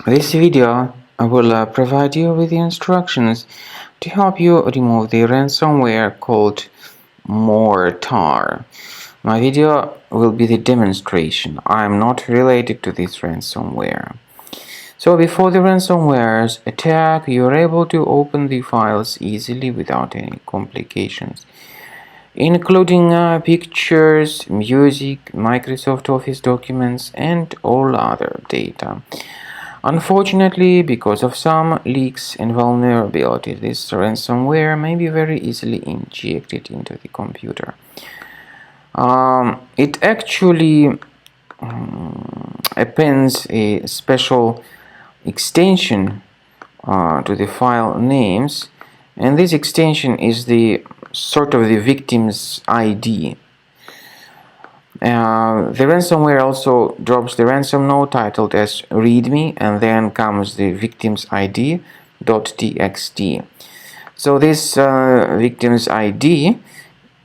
This video will provide you with the instructions to help you remove the ransomware called MORTAR. My video will be the demonstration. I am not related to this ransomware. So before the ransomware's attack, you are able to open the files easily without any complications, including pictures, music, Microsoft Office documents, and all other data. Unfortunately, because of some leaks and vulnerabilities, this ransomware may be very easily injected into the computer. It actually appends a special extension to the file names, and this extension is the sort of the victim's ID. The ransomware also drops the ransom note titled as readme, and then comes the victim's ID.txt. So this victim's ID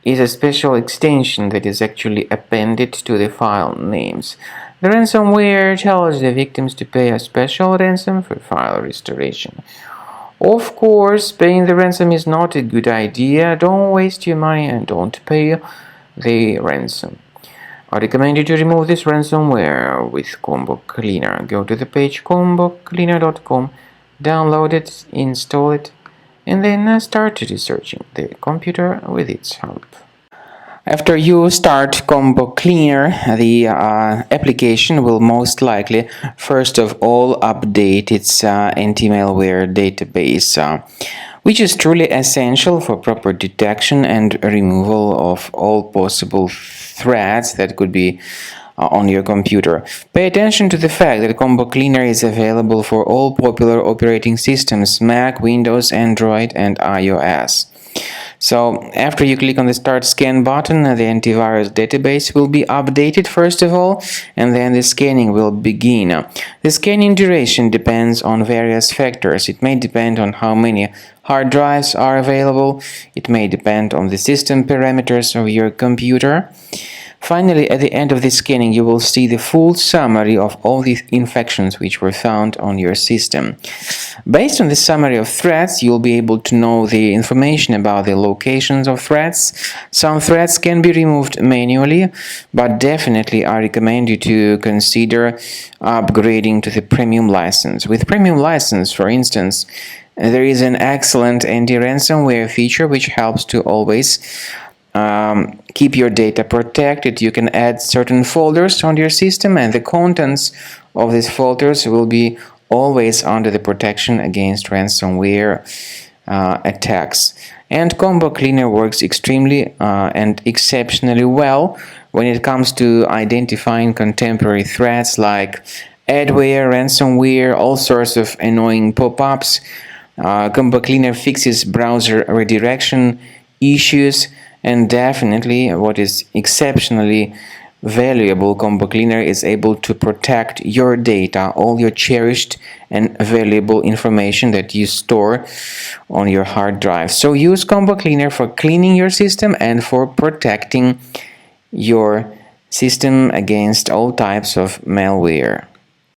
is a special extension that is actually appended to the file names. The ransomware tells the victims to pay a special ransom for file restoration. Of course, paying the ransom is not a good idea. Don't waste your money and don't pay the ransom. I recommend you to remove this ransomware with Combo Cleaner. Go to the page combocleaner.com, download it, install it, and then start researching the computer with its help. After you start Combo Cleaner, the application will most likely first of all update its anti-malware database, which is truly essential for proper detection and removal of all possible threats that could be on your computer. Pay attention to the fact that Combo Cleaner is available for all popular operating systems: Mac, Windows, Android, and iOS. So after you click on the Start Scan button, the antivirus database will be updated first of all, and then the scanning will begin. The scanning duration depends on various factors. It may depend on how many hard drives are available. It may depend on the system parameters of your computer. Finally, at the end of the scanning, you will see the full summary of all the infections which were found on your system. Based on the summary of threats, you'll be able to know the information about the locations of threats. Some threats can be removed manually, but definitely I recommend you to consider upgrading to the premium license. With premium license, for instance, there is an excellent anti-ransomware feature which helps to always keep your data protected. You can add certain folders on your system, and the contents of these folders will be always under the protection against ransomware attacks. And Combo Cleaner works extremely and exceptionally well when it comes to identifying contemporary threats like adware, ransomware, all sorts of annoying pop-ups. Combo Cleaner fixes browser redirection issues, and definitely what is exceptionally valuable, Combo Cleaner is able to protect your data, all your cherished and valuable information that you store on your hard drive. So use Combo Cleaner for cleaning your system and for protecting your system against all types of malware.